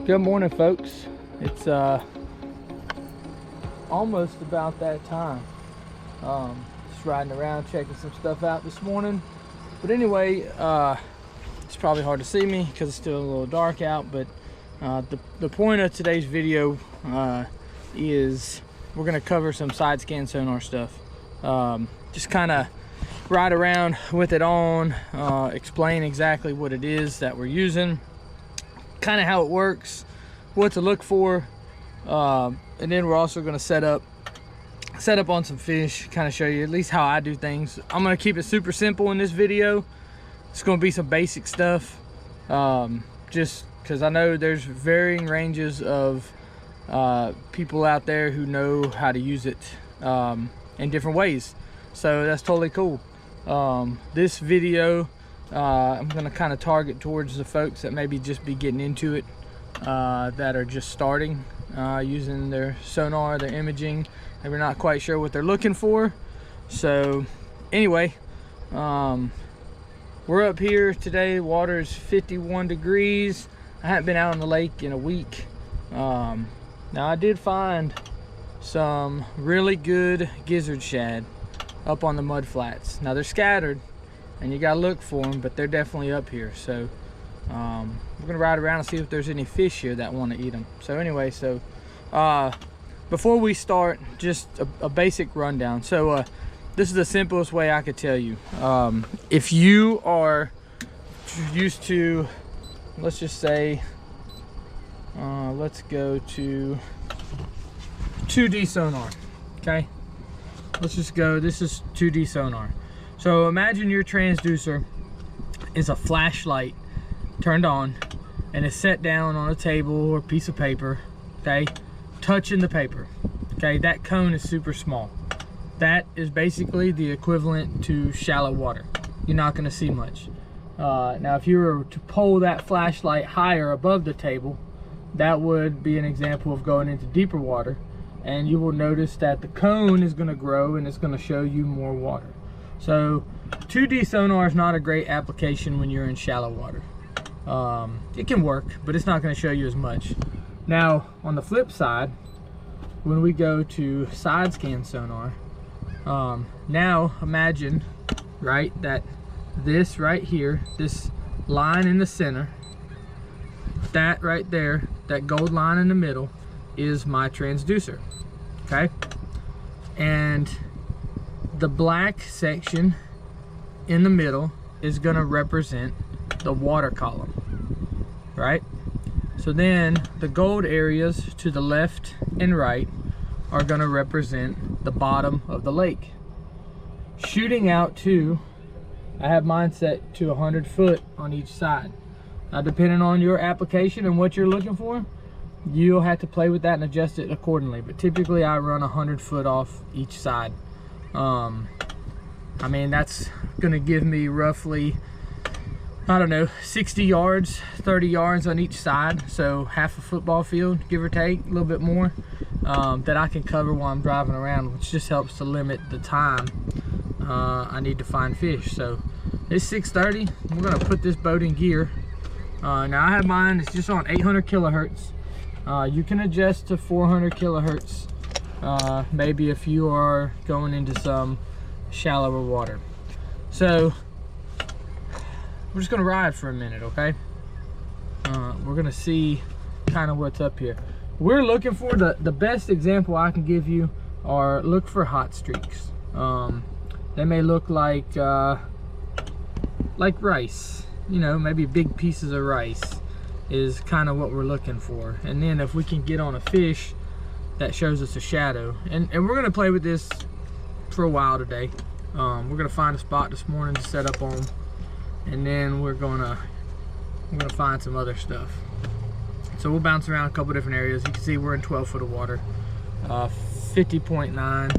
Good morning, folks. It's almost about that time. Just riding around checking some stuff out this morning. But anyway, it's probably hard to see me because it's still a little dark out, but the point of today's video is we're going to cover some side scan sonar stuff. Just kind of ride around with it on, explain exactly what it is that we're using, kind of how it works, what to look for, and then we're also going to set up on some fish, kind of show you at least how I do things. I'm going to keep it super simple in this video. It's going to be some basic stuff, just because I know there's varying ranges of people out there who know how to use it in different ways, so that's totally cool. This video I'm going to kind of target towards the folks that maybe just be getting into it, that are just starting using their sonar, their imaging, and we're not quite sure what they're looking for. So anyway, we're up here today. Water is 51 degrees. I haven't been out on the lake in a week. Now I did find some really good gizzard shad up on the mud flats. Now they're scattered and you gotta look for them, but they're definitely up here. So we're gonna ride around and see if there's any fish here that want to eat them. So anyway, so before we start, just a basic rundown. So this is the simplest way I could tell you. If you are used to, let's just say, let's go to 2D sonar. Okay, let's just go, this is 2D sonar. So imagine your transducer is a flashlight turned on and it's set down on a table or piece of paper, okay, touching the paper. Okay, that cone is super small. That is basically the equivalent to shallow water. You're not going to see much. Now if you were to pull that flashlight higher above the table, that would be an example of going into deeper water, and you will notice that the cone is going to grow and it's going to show you more water. So 2D sonar is not a great application when you're in shallow water. It can work, but it's not going to show you as much. Now on the flip side, when we go to side scan sonar, now imagine, right, that this right here, this line in the center, that right there, that gold line in the middle is my transducer. Okay, and the black section in the middle is going to represent the water column, right? So then the gold areas to the left and right are going to represent the bottom of the lake. Shooting out to, I have mine set to 100 foot on each side. Now depending on your application and what you're looking for, you'll have to play with that and adjust it accordingly, but typically I run 100 foot off each side. I mean, that's gonna give me roughly, I don't know, 60 yards, 30 yards on each side, so half a football field, give or take, a little bit more, that I can cover while I'm driving around, which just helps to limit the time I need to find fish. So it's 6:30. We're gonna put this boat in gear. Now I have mine, it's just on 800 kilohertz. You can adjust to 400 kilohertz, maybe if you are going into some shallower water. So we're just gonna ride for a minute, okay? We're gonna see kind of what's up here. We're looking for the best example I can give you are look for hot streaks. They may look like rice, you know, maybe big pieces of rice is kind of what we're looking for. And then if we can get on a fish that shows us a shadow, and we're gonna play with this for a while today. We're gonna find a spot this morning to set up on, and then we're gonna find some other stuff. So we'll bounce around a couple different areas. You can see we're in 12 foot of water, 50.9.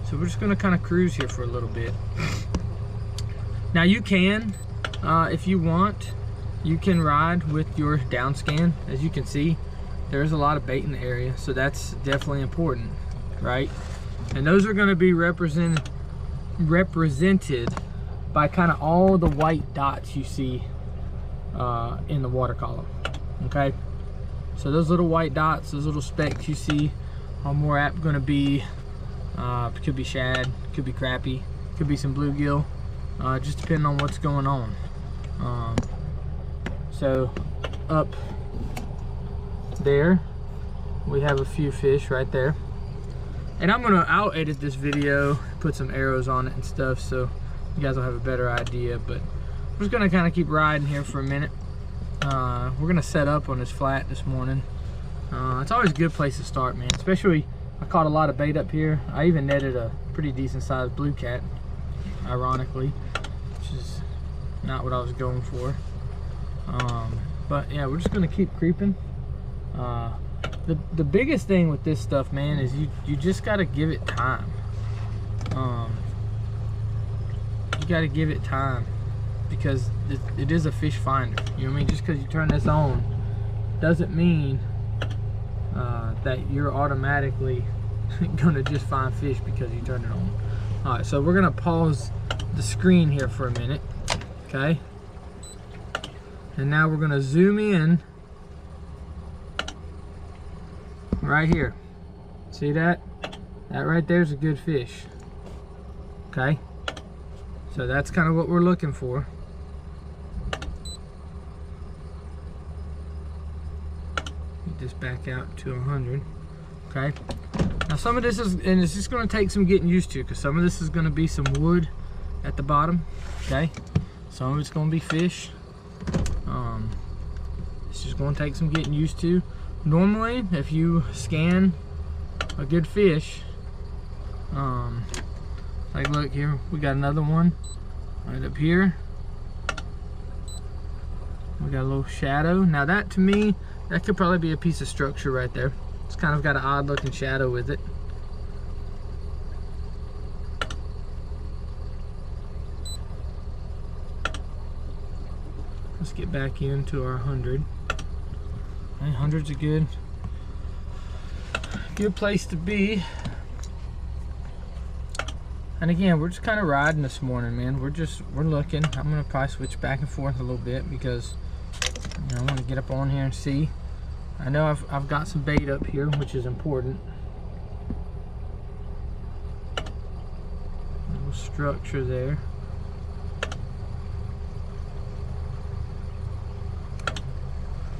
So we're just gonna kind of cruise here for a little bit. Now you can, if you want, you can ride with your down scan. As you can see, there's a lot of bait in the area, so that's definitely important, right? And those are going to be represented by kind of all the white dots you see in the water column. Okay, so those little white dots, those little specks you see, are more apt going to be could be shad, could be crappie, could be some bluegill, just depending on what's going on. So up there we have a few fish right there, and I'll edit this video, put some arrows on it and stuff, so you guys will have a better idea. But I'm just gonna kind of keep riding here for a minute. We're gonna set up on this flat this morning. It's always a good place to start, man, especially I caught a lot of bait up here. I even netted a pretty decent sized blue cat, ironically, which is not what I was going for. But yeah, we're just gonna keep creeping. The biggest thing with this stuff, man, is you just gotta give it time. You gotta give it time, because it is a fish finder. You know what I mean? Just because you turn this on doesn't mean that you're automatically gonna just find fish because you turned it on. All right, so we're gonna pause the screen here for a minute, okay? And now we're gonna zoom in right here. See that? That right there is a good fish. Okay? So that's kind of what we're looking for. Get this back out to 100. Okay? Now some of this is, and it's just going to take some getting used to, because some of this is going to be some wood at the bottom. Okay? Some of it's going to be fish. It's just going to take some getting used to. Normally, if you scan a good fish, like look here, we got another one right up here. We got a little shadow. Now that, to me, that could probably be a piece of structure right there. It's kind of got an odd looking shadow with it. Let's get back into our 100. 100's a good place to be. And again, we're just kind of riding this morning, man. We're looking. I'm gonna probably switch back and forth a little bit because, you know, I want to get up on here and see. I know I've got some bait up here, which is important. A little structure there.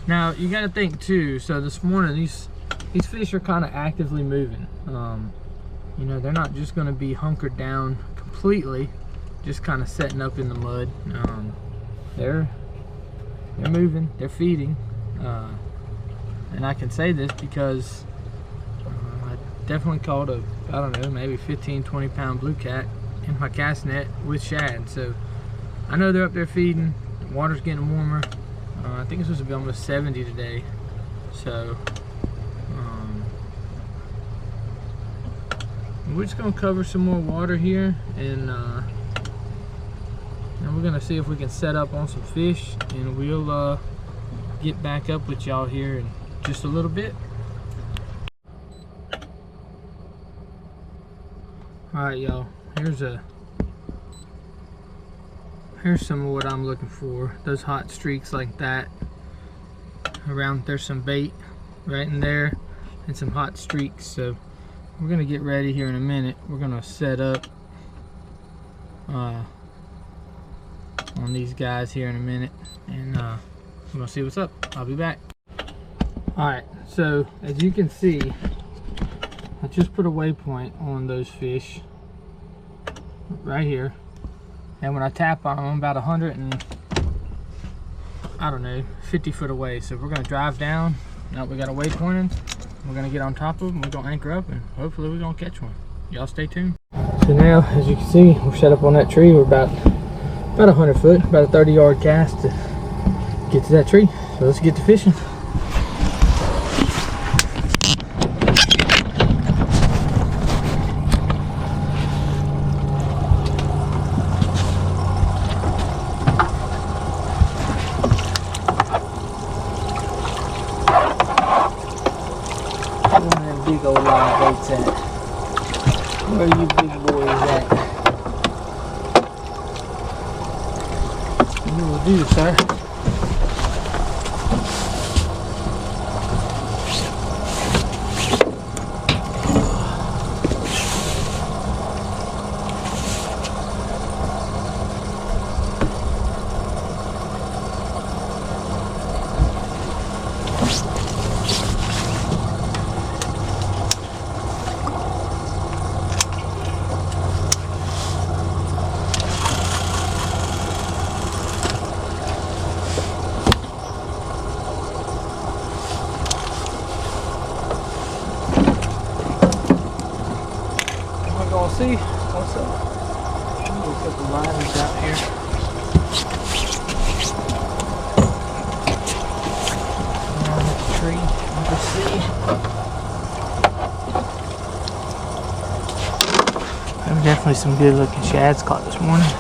Now you got to think too. So this morning, these fish are kind of actively moving. You know, they're not just going to be hunkered down completely, just kind of setting up in the mud. They're moving, they're feeding, and I can say this because I definitely caught a, I don't know, maybe 15-20 pound blue cat in my cast net with shad. So I know they're up there feeding. The water's getting warmer. I think it's supposed to be almost 70 today, so we're just gonna cover some more water here, and we're gonna see if we can set up on some fish, and we'll get back up with y'all here in just a little bit. All right, y'all. Here's some of what I'm looking for. Those hot streaks like that. Around there's some bait right in there and some hot streaks. So we're gonna get ready here in a minute. We're gonna set up on these guys here in a minute, and we're gonna see what's up. I'll be back. All right, so as you can see, I just put a waypoint on those fish right here. And when I tap on them, I'm about 100 and, I don't know, 50 foot away. So we're gonna drive down. Now we got a waypoint. We're gonna get on top of them. We're gonna anchor up, and hopefully we're gonna catch one. Y'all stay tuned. So now, as you can see, we're set up on that tree. We're about 100 foot, about a 30-yard cast to get to that tree. So let's get to fishing. Big old live baits at? Where are you big boys at? You will do, sir. He's out here. Around that tree, you can see. There were definitely some good looking shads caught this morning.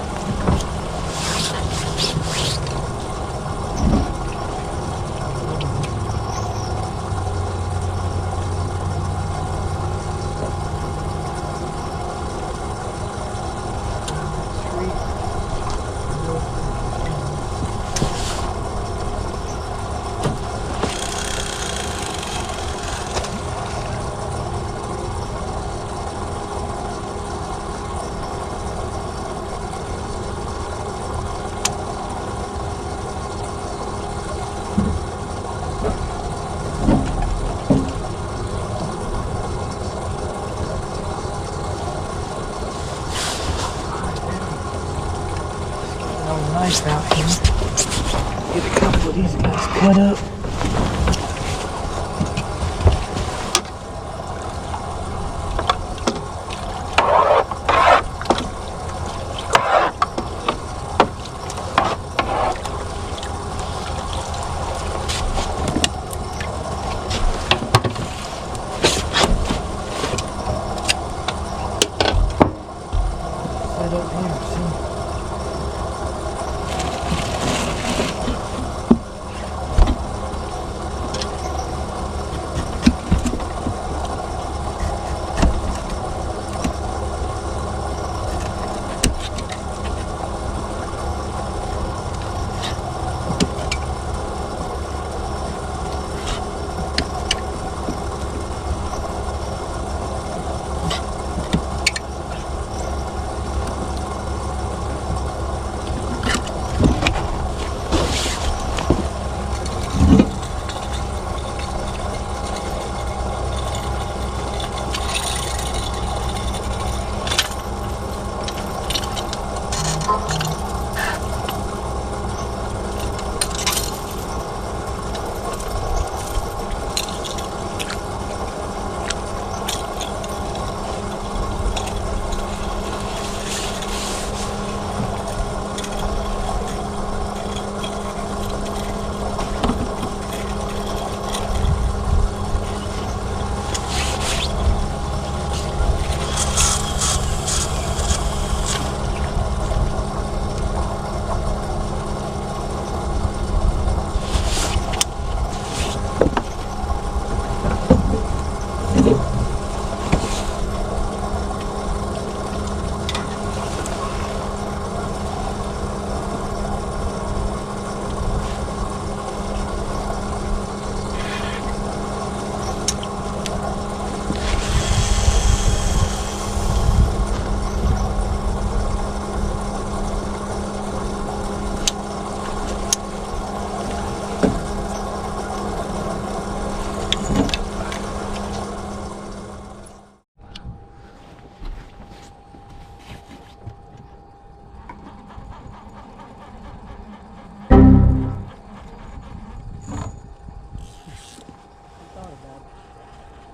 Nice out here. Get a couple of these guys cut up. Set up here, see?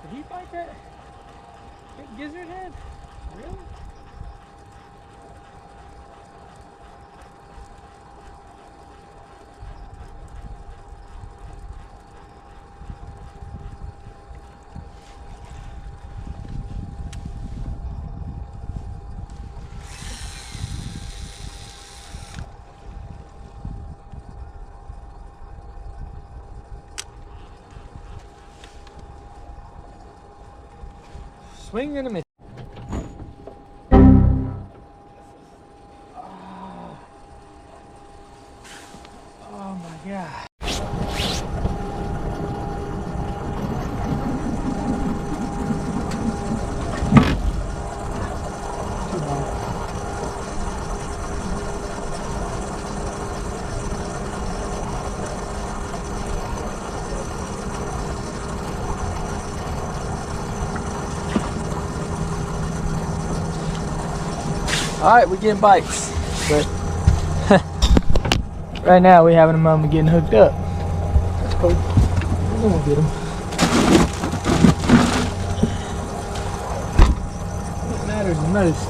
Did he bite that gizzard head? Really? Swing and a miss. Oh my God. All right, we're getting bites, but right now we're having a moment getting hooked up. That's cool. We're gonna get them. What matters the most.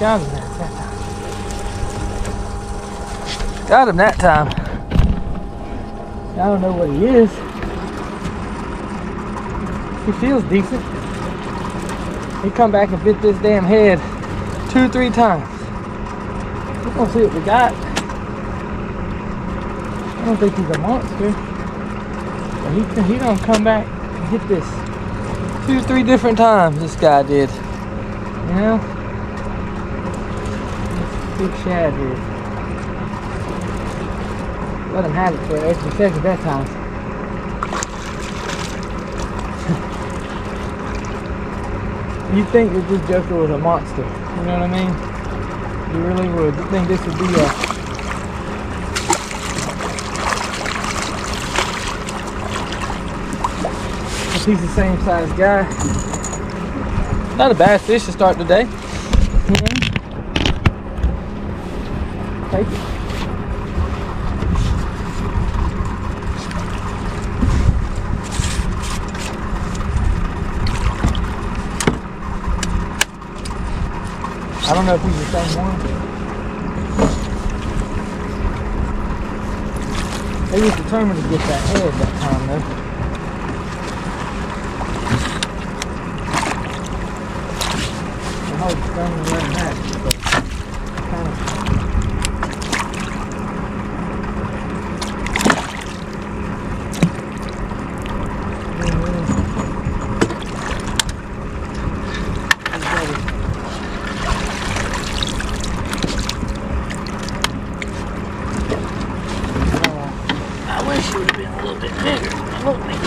Got him that time. Got him that time. I don't know what he is. He feels decent. He come back and bit this damn head 2-3 times. We're gonna see what we got. I don't think he's a monster. But he don't come back and hit this 2-3 different times. This guy did. You know? Big shad here. Let him have it for an extra second that time. You'd think that this joker was a monster. You know what I mean? You really would. You'd think this would be if he's the same size guy. Not a bad fish to start the day. You know? Take it. I don't know if he's the same one. He was determined to get that head that time though. I hope it's going to run that, but kind of. I wish it would have been a little bit bigger. Look, man.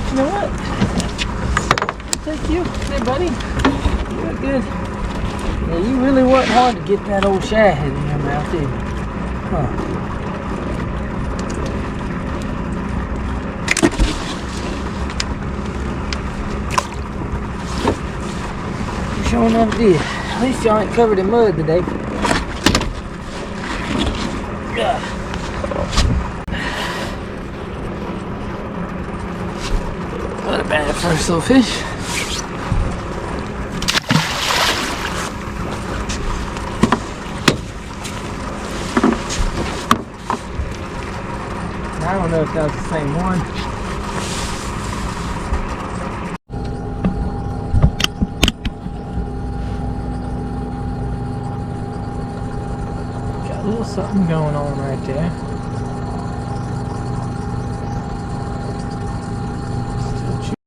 You know what? Thank you. Hey, buddy. You look good. Yeah, you really worked hard to get that old shad head in your mouth, didn't you? Huh. Sure enough did. At least y'all ain't covered in mud today. What a bad first little fish. I don't know if that was the same one. Got a little something going on right there.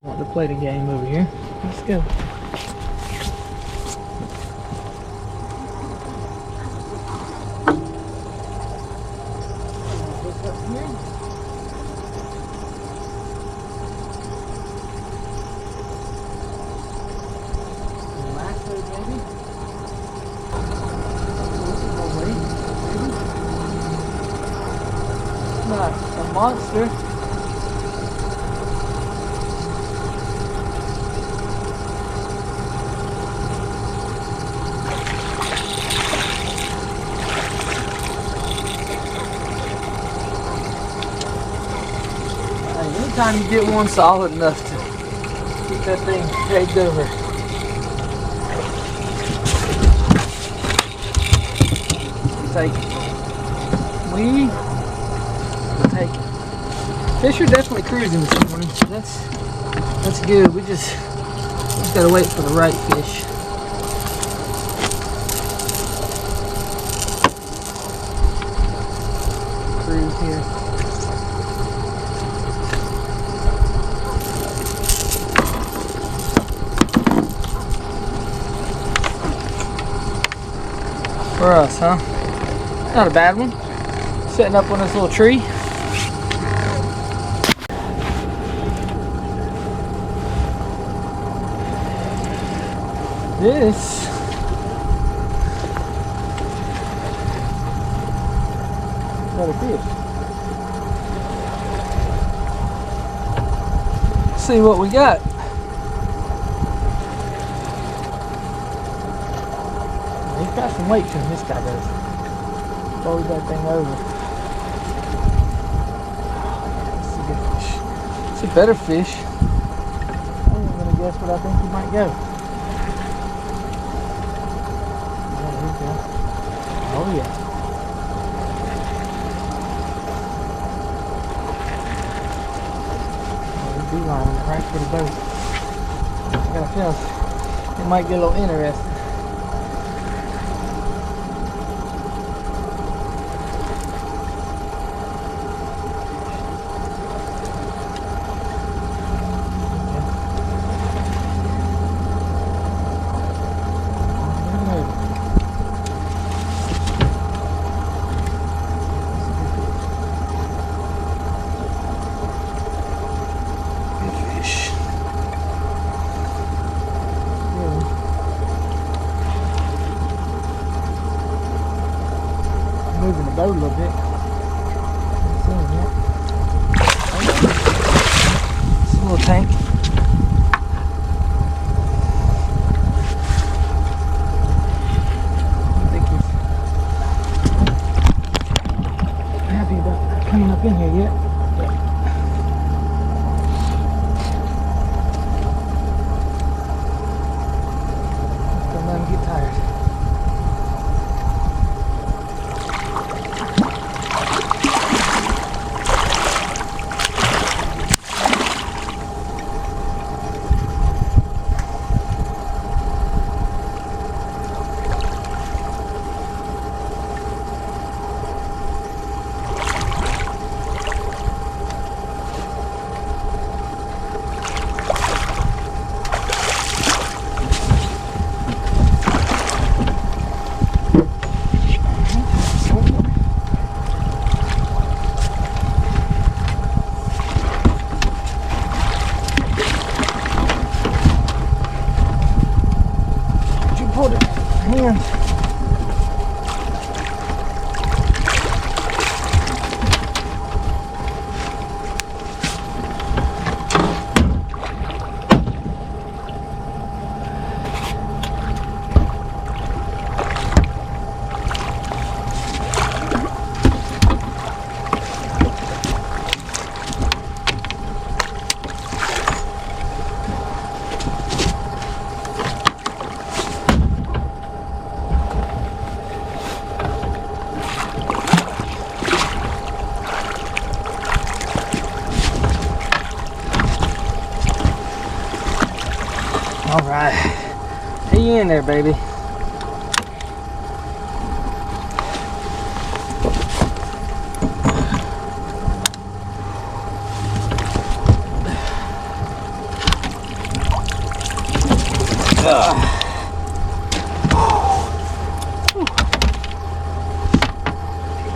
Want to play the game over here. Let's go. Look up here. Lasso, maybe. Not a monster. Anytime you get one solid enough to keep that thing pegged over. Take it. We will take it. Fish are definitely cruising this morning, so that's good. We just gotta wait for the right fish. Cruise here. For us, huh? Not a bad one. Setting up on this little tree. This got a fish. Let's see what we got. He's got some weight to him, this guy does. Fold that thing over. That's a good fish. It's a better fish. I'm gonna guess what I think he might go. Oh, there we go. Oh yeah. Beeline right for the boat. I got a feeling it might get a little interesting. Moving the boat a little bit. It's a little tank. I don't think he's happy about coming up in here yet. Don't let him get tired. Hold it, hands. All right, he in there, baby.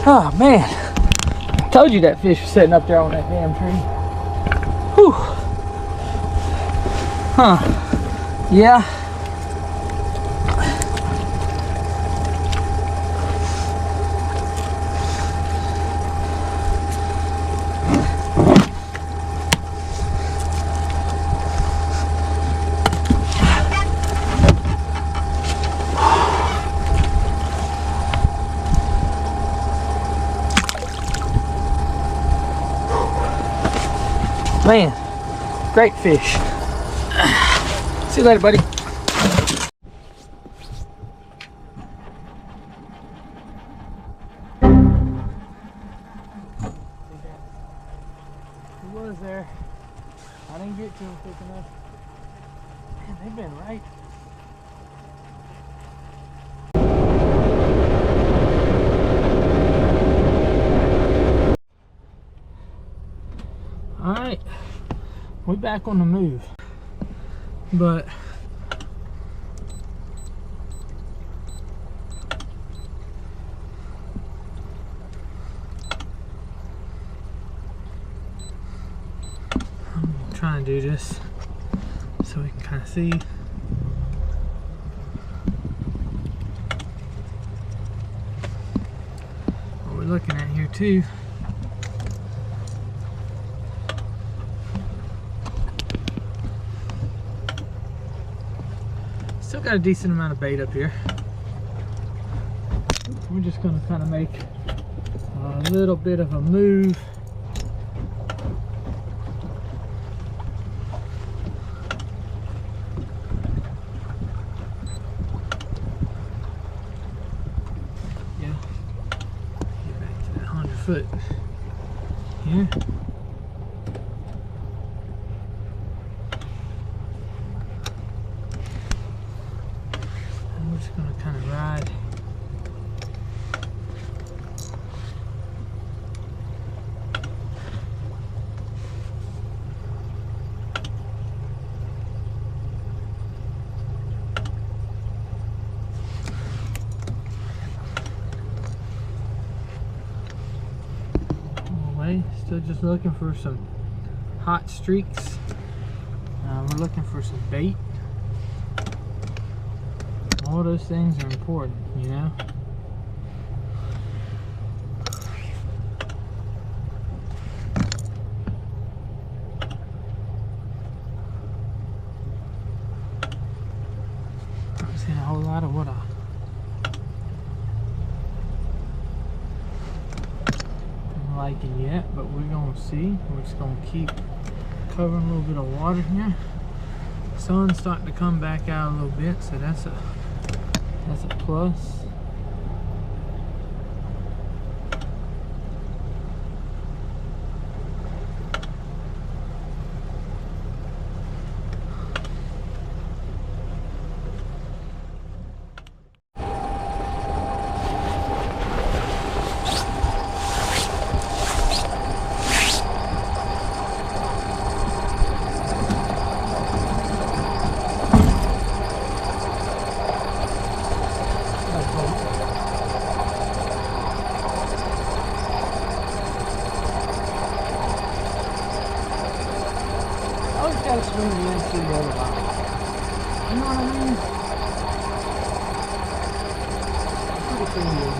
Oh man, I told you that fish was sitting up there on that damn tree. Whew. Huh. Yeah. Man, great fish. See you later, buddy. He was there. I didn't get to him quick enough. Man, they've been right. All right, we're back on the move, but I'm gonna try and do this so we can kind of see. What we're looking at here too. Still got a decent amount of bait up here. We're just going to kind of make a little bit of a move foot here. I'm just gonna kind of ride. Still just looking for some hot streaks. We're looking for some bait. All those things are important, you know. I'm not seeing a whole lot of what liking yet, but we're gonna see. We're just gonna keep covering a little bit of water here. Sun's starting to come back out a little bit, so that's a plus. Swing the end to the other line. You know what I mean? Pretty swing the end.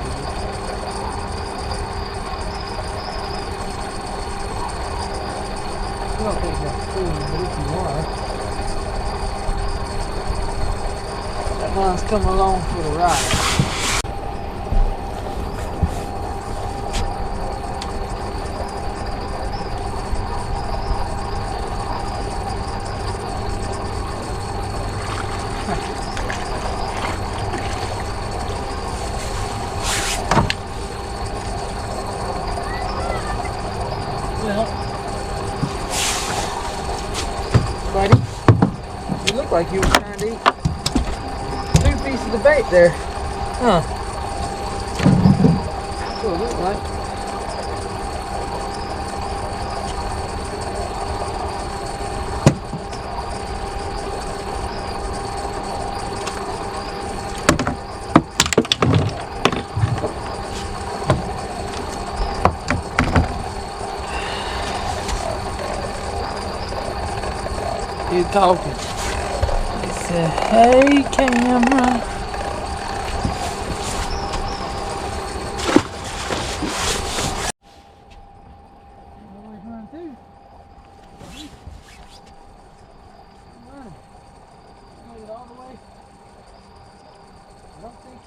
I don't think that's cool, but if you are, that line's coming along for the ride. Well, buddy, you look like you were trying to eat 2 pieces of bait there. Huh? That's what it looked like. He's talking. He said, "Hey, camera." Always run through. Run. Made it all the way. I don't think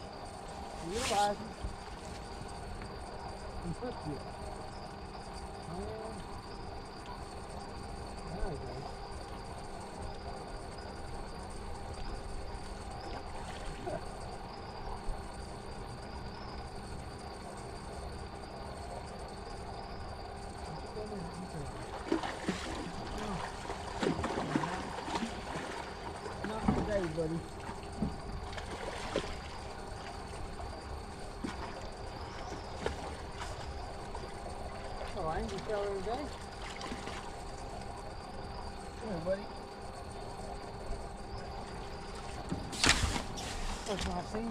he realizes he flipped it. There we go. Not today, buddy. Oh, I ain't gonna tell her today. Come here, buddy. First one I've seen.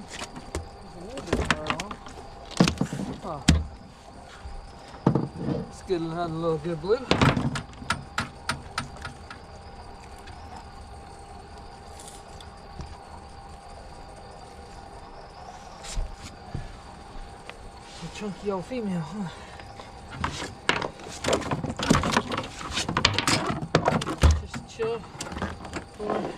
There's a little bit of fur on. Oh. It's good, another little good blue. A chunky old female, huh? Just chill for a minute.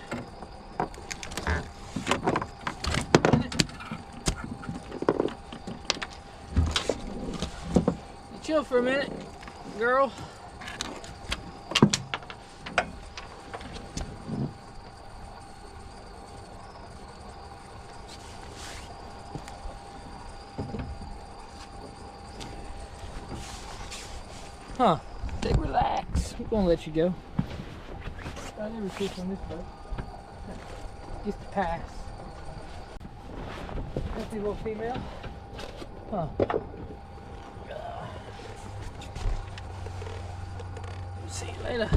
Chill for a minute, girl. Huh. Stay relax. We're gonna let you go. I never fish on this boat. Just to pass. That's a little female. Huh. See you later.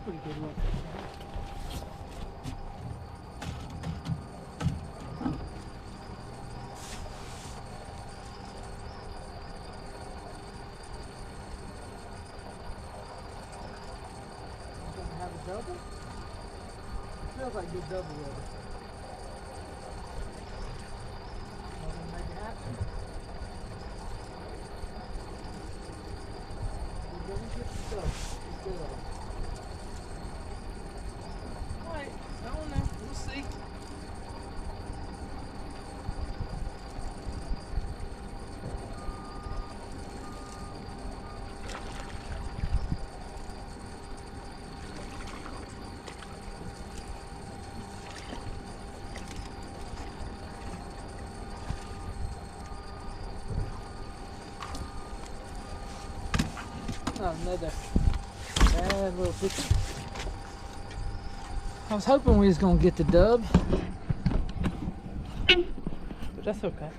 Pretty good one. Doesn't have a double? Feels like good double weather. Doesn't make it happen. We're gonna get the stuff. It's good. Alright, I don't know. We'll see. Another bad little picture. I was hoping we was gonna get the dub, but that's okay.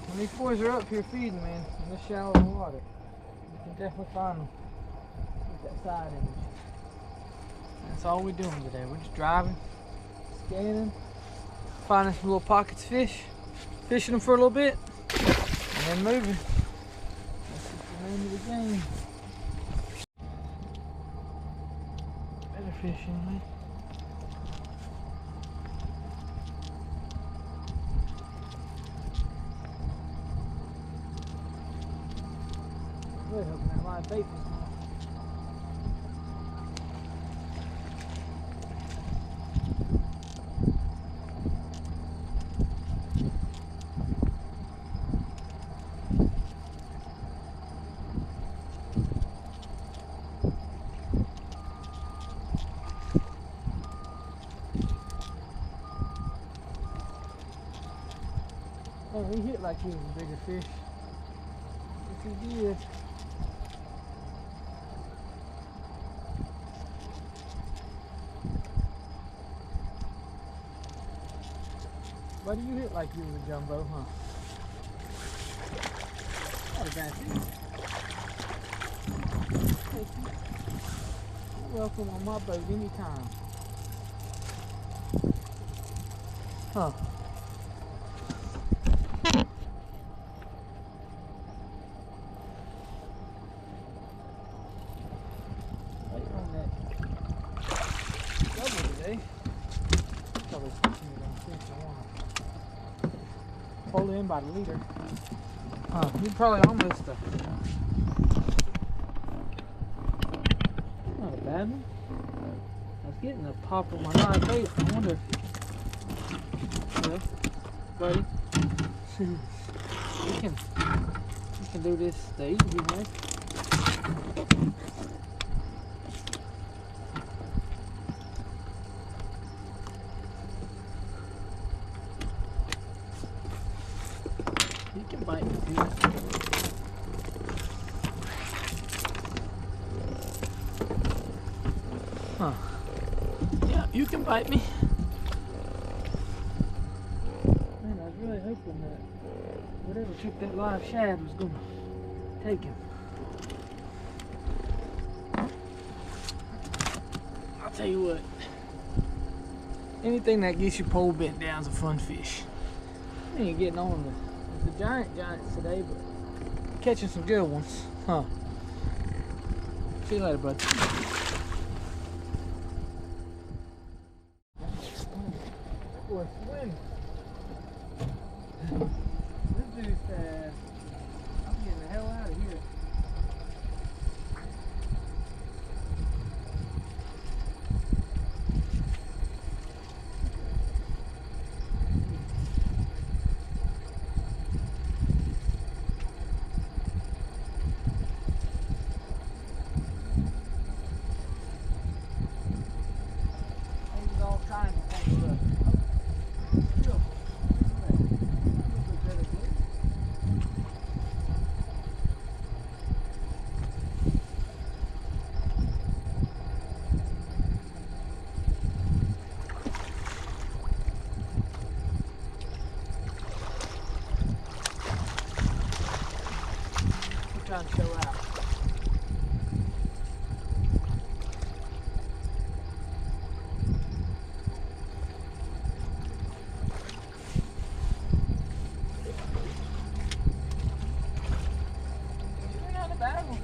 When these boys are up here feeding, man, in this shallow water, you can definitely find them with that side image. That's all we're doing today. We're just driving, scanning, finding some little pockets of fish, fishing them for a little bit, and then moving. That's just the name of the game. Better fishing, man. Really hoping that live bait was on. Oh, he hit like he was a bigger fish. Yes, he did. Buddy, you hit like you was a jumbo, huh? Not a bad thing. Thank you. You're welcome on my boat anytime. Huh. Pulled in by the leader. You're probably almost not a bad one. I was getting a pop on my live bait. I wonder if, well, buddy, we can do this the easy way. You can bite me too. Huh. Yeah, you can bite me. Man, I was really hoping that whatever took that live shad was gonna take him. I'll tell you what. Anything that gets your pole bent down is a fun fish. I ain't getting on the giants today, but catching some good ones. Huh. See you later, bud. Boy, swim. This dude's fast. Getting the hell out of here. There's all kinds of things. Trying to show out. Sure not a bad one.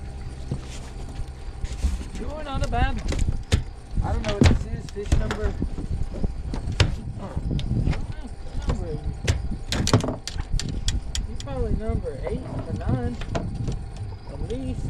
Sure not a bad one. I don't know what this is. Fish number. I don't know what number is it? He's probably number 8 or 9. At least.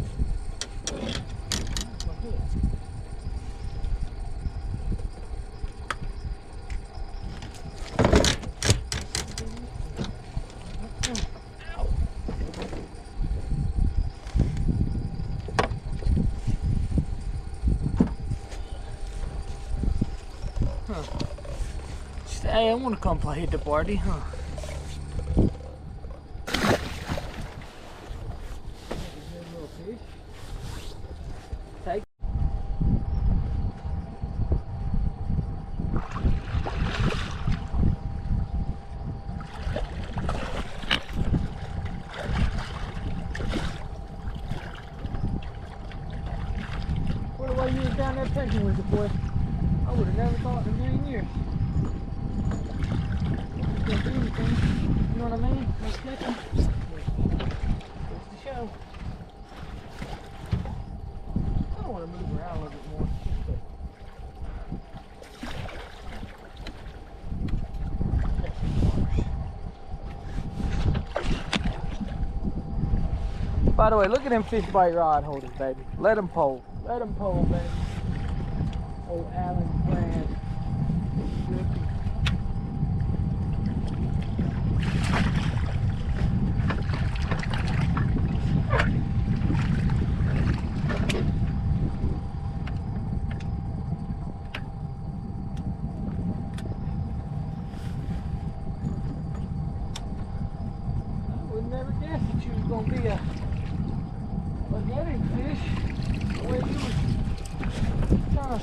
Huh. Hey, I want to come play at the party, huh? Take. What the way you was down there fishing with it, boy? I would have never thought in a million years. Can't do anything. You know what I mean? No catching. It's the show. I want to move around a little bit more. By the way, look at them fish bite rod holders, baby. Let them pull. Let them pull, baby. Old Allen brand. Never guessed that you was gonna be a getting fish. The way you was kind of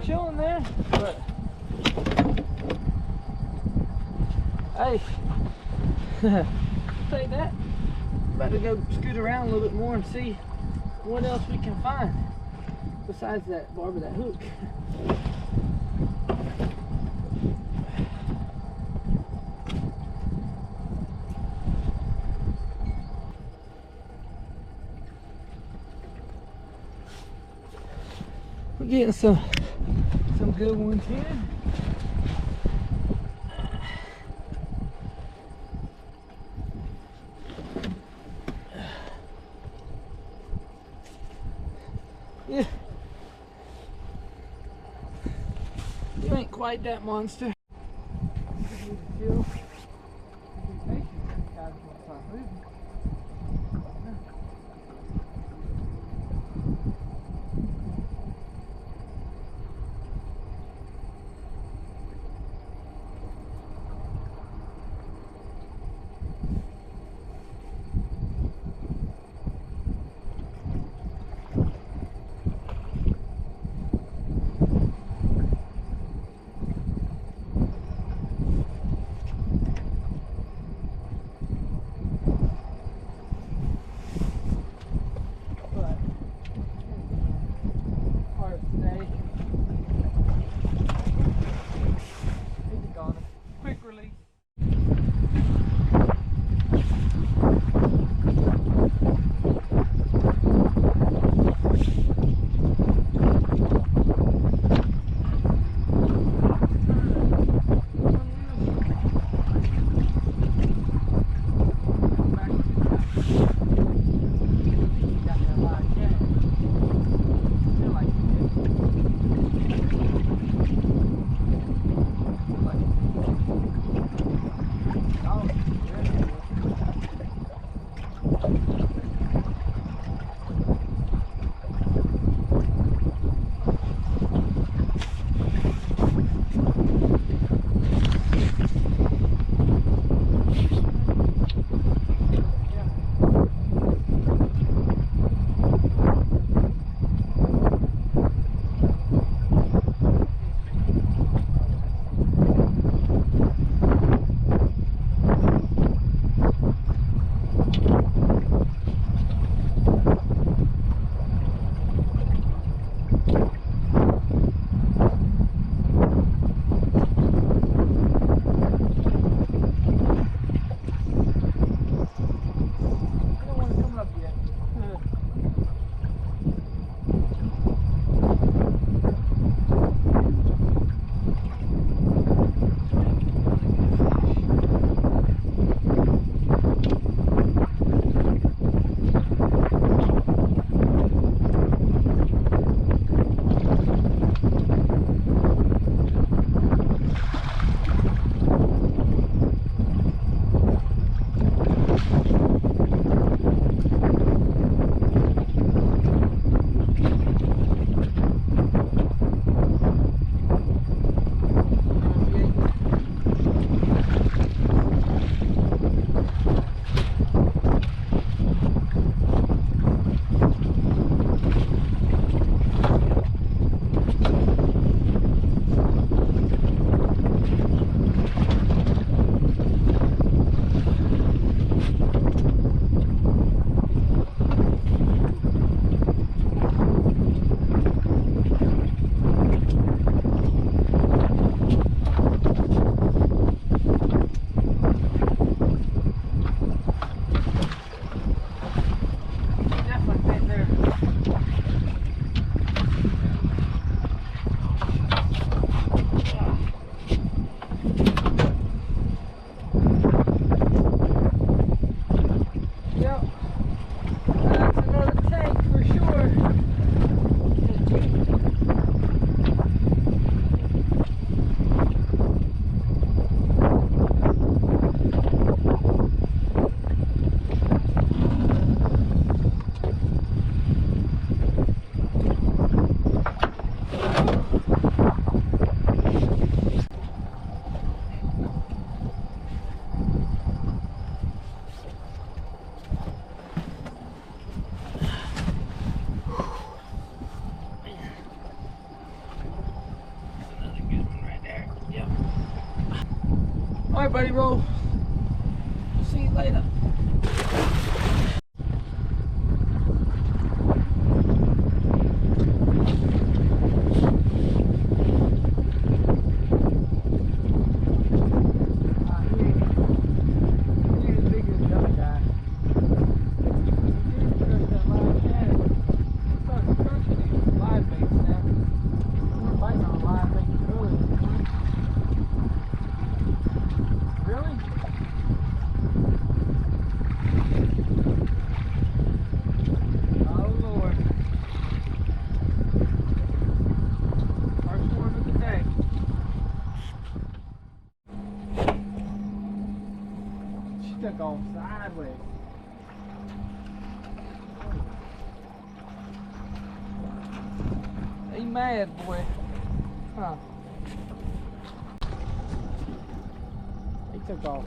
chilling there, but hey, take that. Better go scoot around a little bit more and see what else we can find besides that barb of that hook. We're getting some good ones here. Yeah. You ain't quite that monster. All right, buddy, roll. See you later. Took off sideways. He mad, boy. Huh. He took off.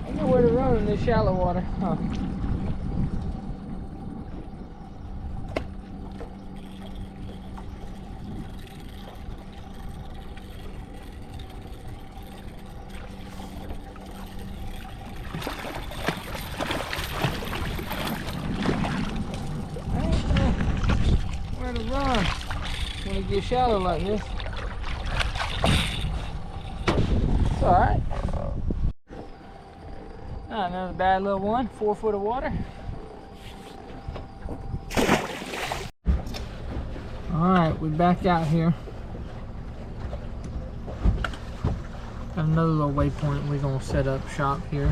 Ain't nowhere to run in this shallow water, huh? To run when it gets shallow like this. It's alright. Not another bad little one. 4 foot of water. Alright, we're back out here. Got another little waypoint we're gonna set up shop here.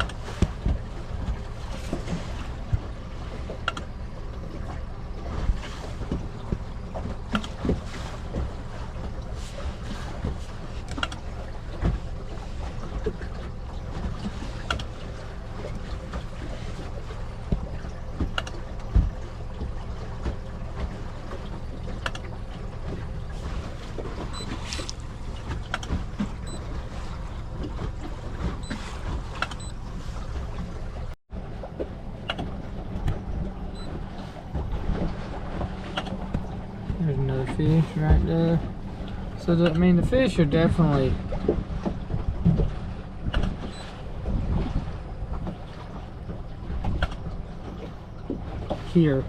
There's another fish right there. So I mean, the fish are definitely here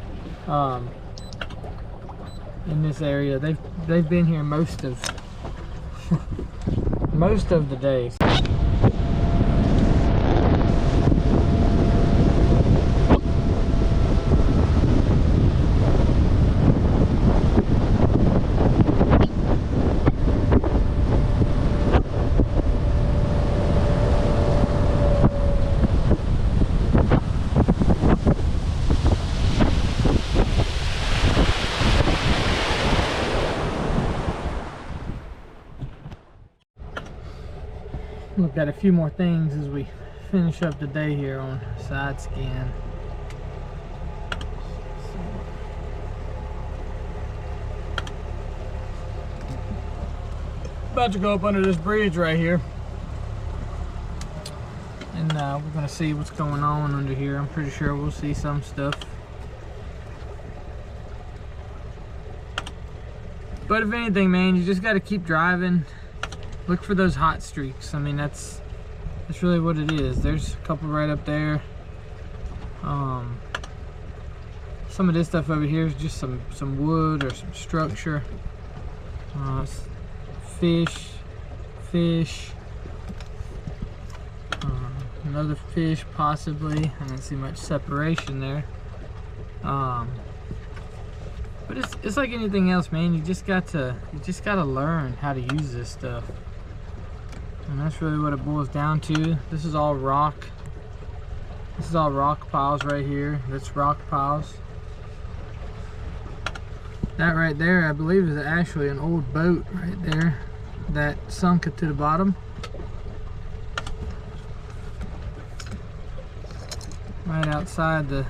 in this area. They've been here most of most of the days. Look at a few more things as we finish up the day here on Side Scan. About to go up under this bridge right here, and we're gonna see what's going on under here. I'm pretty sure we'll see some stuff, but if anything, man, you just got to keep driving. Look for those hot streaks. I mean, that's really what it is. There's a couple right up there. Some of this stuff over here is just some wood or some structure. Fish. Another fish possibly. I don't see much separation there. But it's like anything else, man. You just gotta learn how to use this stuff. And that's really what it boils down to. This is all rock. This is all rock piles right here. That's rock piles. That right there, I believe, is actually an old boat right there that sunk it to the bottom. Right outside the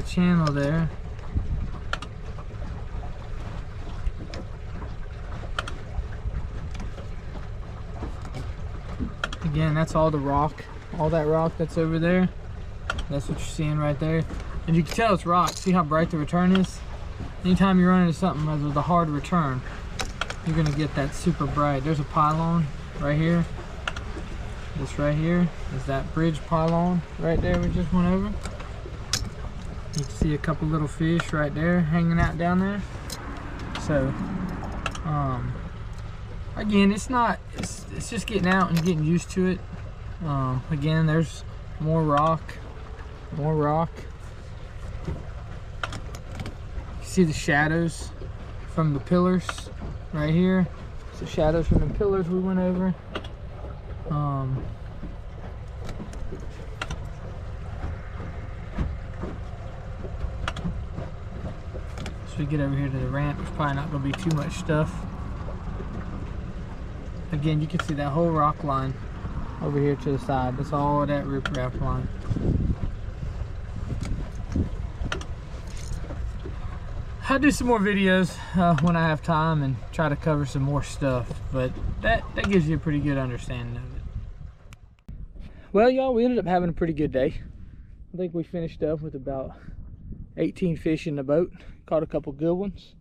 channel there. Again, that's all the rock, all that rock that's over there. That's what you're seeing right there. And you can tell it's rock. See how bright the return is? anytime you run into something with a hard return, you're gonna get that super bright. There's a pylon right here. This right here is that bridge pylon right there we just went over. You can see a couple little fish right there hanging out down there. So again, it's just getting out and getting used to it. Again, there's more rock. You see the shadows from the pillars right here. It's the shadows from the pillars we went over. So we get over here to the ramp, there's probably not going to be too much stuff. Again, you can see that whole rock line over here to the side. That's all of that riprap line. I'll do some more videos when I have time and try to cover some more stuff, but that gives you a pretty good understanding of it. Well, y'all, we ended up having a pretty good day. I think we finished up with about 18 fish in the boat. Caught a couple good ones.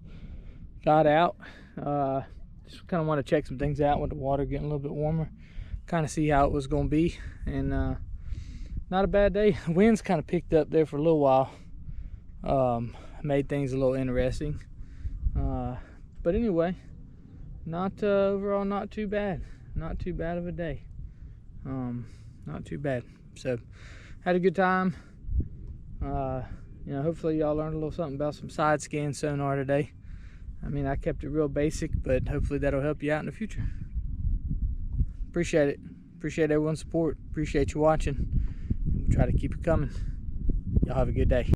Got out. Just kind of want to check some things out with the water getting a little bit warmer. Kind of see how it was going to be. And not a bad day. The winds kind of picked up there for a little while. Made things a little interesting. But anyway, overall not too bad. Not too bad of a day. Not too bad. So had a good time. You know, hopefully y'all learned a little something about some side scan sonar today. I mean, I kept it real basic, but hopefully that'll help you out in the future. Appreciate it. Appreciate everyone's support. Appreciate you watching. We'll try to keep it coming. Y'all have a good day.